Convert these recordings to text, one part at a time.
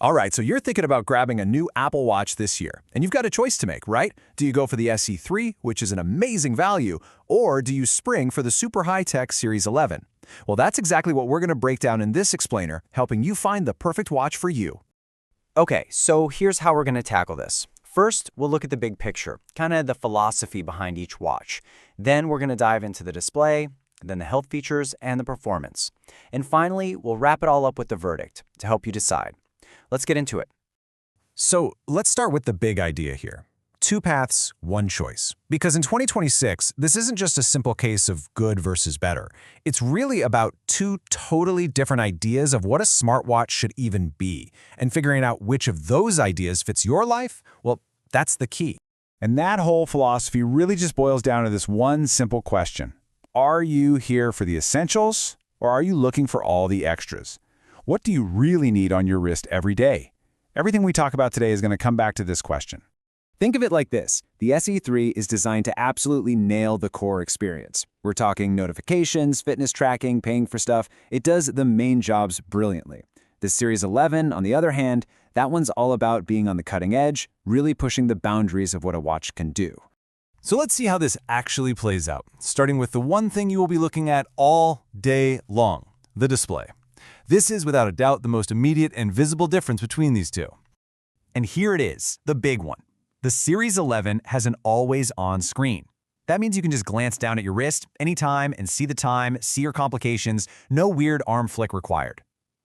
All right, so you're thinking about grabbing a new Apple Watch this year, and you've got a choice to make, right? Do you go for the SE3, which is an amazing value, or do you spring for the super high-tech Series 11? Well, that's exactly what we're going to break down in this explainer, helping you find the perfect watch for you. Okay, so here's how we're going to tackle this. First, we'll look at the big picture, kind of the philosophy behind each watch. Then we're going to dive into the display, then the health features, and the performance. And finally, we'll wrap it all up with the verdict to help you decide. Let's get into it. So let's start with the big idea here. Two paths, one choice. Because in 2026, this isn't just a simple case of good versus better. It's really about two totally different ideas of what a smartwatch should even be. And figuring out which of those ideas fits your life, well, that's the key. And that whole philosophy really just boils down to this one simple question. Are you here for the essentials, or are you looking for all the extras? What do you really need on your wrist every day? Everything we talk about today is going to come back to this question. Think of it like this. The SE3 is designed to absolutely nail the core experience. We're talking notifications, fitness tracking, paying for stuff. It does the main jobs brilliantly. The Series 11, on the other hand, that one's all about being on the cutting edge, really pushing the boundaries of what a watch can do. So let's see how this actually plays out, starting with the one thing you will be looking at all day long, the display. This is without a doubt the most immediate and visible difference between these two. And here it is, the big one. The Series 11 has an always-on screen. That means you can just glance down at your wrist anytime and see the time, see your complications, no weird arm flick required.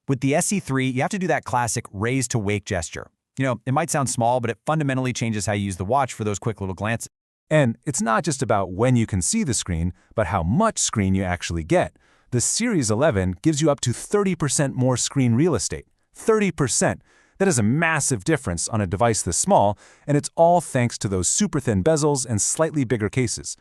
With the SE3, you have to do that classic raise to wake gesture. You know, it might sound small, but it fundamentally changes how you use the watch for those quick little glances. And it's not just about when you can see the screen, but how much screen you actually get. The Series 11 gives you up to 30% more screen real estate. 30%. That is a massive difference on a device this small, and it's all thanks to those super thin bezels and slightly bigger cases.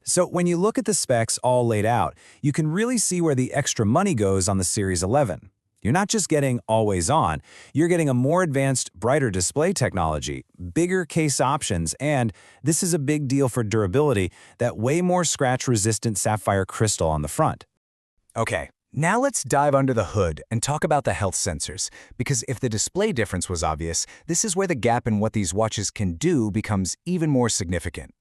So when you look at the specs all laid out, you can really see where the extra money goes on the Series 11. You're not just getting always on, you're getting a more advanced, brighter display technology, bigger case options, and this is a big deal for durability, that way more scratch-resistant sapphire crystal on the front. Okay, now let's dive under the hood and talk about the health sensors, because if the display difference was obvious, this is where the gap in what these watches can do becomes even more significant.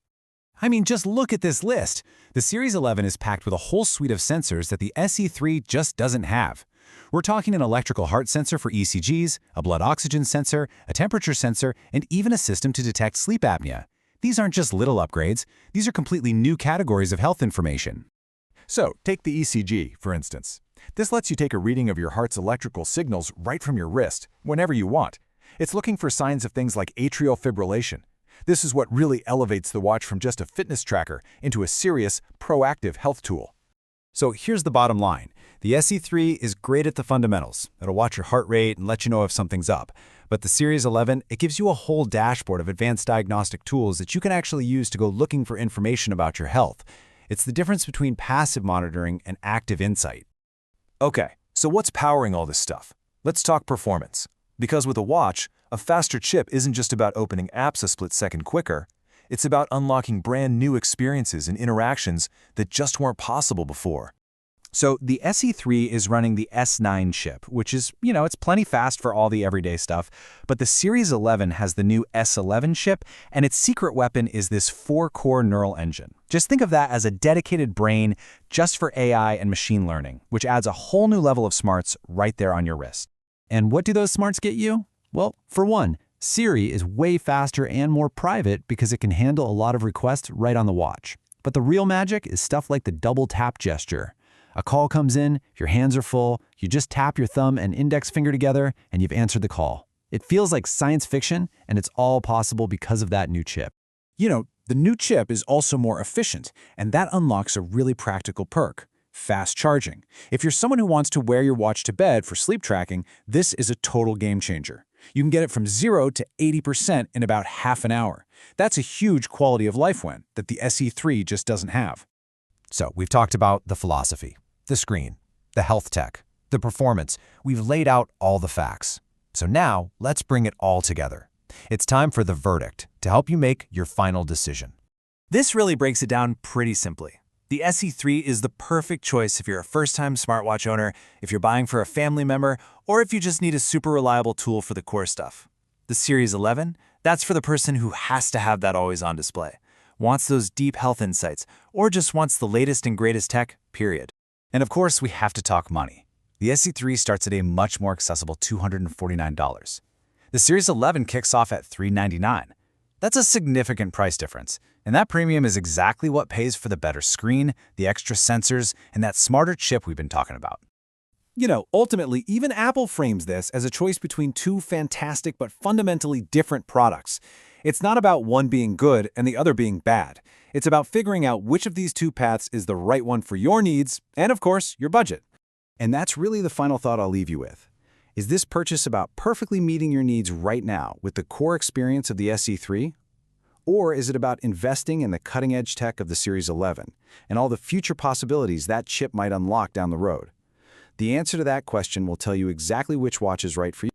I mean, just look at this list. The Series 11 is packed with a whole suite of sensors that the SE3 just doesn't have. We're talking an electrical heart sensor for ECGs, a blood oxygen sensor, a temperature sensor, and even a system to detect sleep apnea. These aren't just little upgrades, these are completely new categories of health information. So, take the ECG, for instance. This lets you take a reading of your heart's electrical signals right from your wrist, whenever you want. It's looking for signs of things like atrial fibrillation. This is what really elevates the watch from just a fitness tracker into a serious, proactive health tool. So here's the bottom line. The SE3 is great at the fundamentals. It'll watch your heart rate and let you know if something's up. But the Series 11, it gives you a whole dashboard of advanced diagnostic tools that you can actually use to go looking for information about your health. It's the difference between passive monitoring and active insight. Okay, so what's powering all this stuff? Let's talk performance. Because with a watch, a faster chip isn't just about opening apps a split second quicker. It's about unlocking brand new experiences and interactions that just weren't possible before. So the SE3 is running the S9 chip, which is, it's plenty fast for all the everyday stuff, but the Series 11 has the new S11 chip, and its secret weapon is this 4-core neural engine. Just think of that as a dedicated brain just for AI and machine learning, which adds a whole new level of smarts right there on your wrist. And what do those smarts get you? Well, for one, Siri is way faster and more private because it can handle a lot of requests right on the watch. But the real magic is stuff like the double tap gesture. A call comes in, your hands are full, you just tap your thumb and index finger together, and you've answered the call. It feels like science fiction, and it's all possible because of that new chip. The new chip is also more efficient, and that unlocks a really practical perk: fast charging. If you're someone who wants to wear your watch to bed for sleep tracking, this is a total game changer. You can get it from 0 to 80% in about half an hour. That's a huge quality of life win that the SE3 just doesn't have. So we've talked about the philosophy, the screen, the health tech, the performance. We've laid out all the facts. So now let's bring it all together. It's time for the verdict to help you make your final decision. This really breaks it down pretty simply. The SE3 is the perfect choice if you're a first-time smartwatch owner, if you're buying for a family member, or if you just need a super reliable tool for the core stuff. The Series 11, that's for the person who has to have that always-on display, wants those deep health insights, or just wants the latest and greatest tech, period. And of course, we have to talk money. The SE3 starts at a much more accessible $249. The Series 11 kicks off at $399. That's a significant price difference, and that premium is exactly what pays for the better screen, the extra sensors, and that smarter chip we've been talking about. You know, ultimately, even Apple frames this as a choice between two fantastic but fundamentally different products. It's not about one being good and the other being bad. It's about figuring out which of these two paths is the right one for your needs and, of course, your budget. And that's really the final thought I'll leave you with. Is this purchase about perfectly meeting your needs right now with the core experience of the SE3? Or is it about investing in the cutting-edge tech of the Series 11 and all the future possibilities that chip might unlock down the road? The answer to that question will tell you exactly which watch is right for you.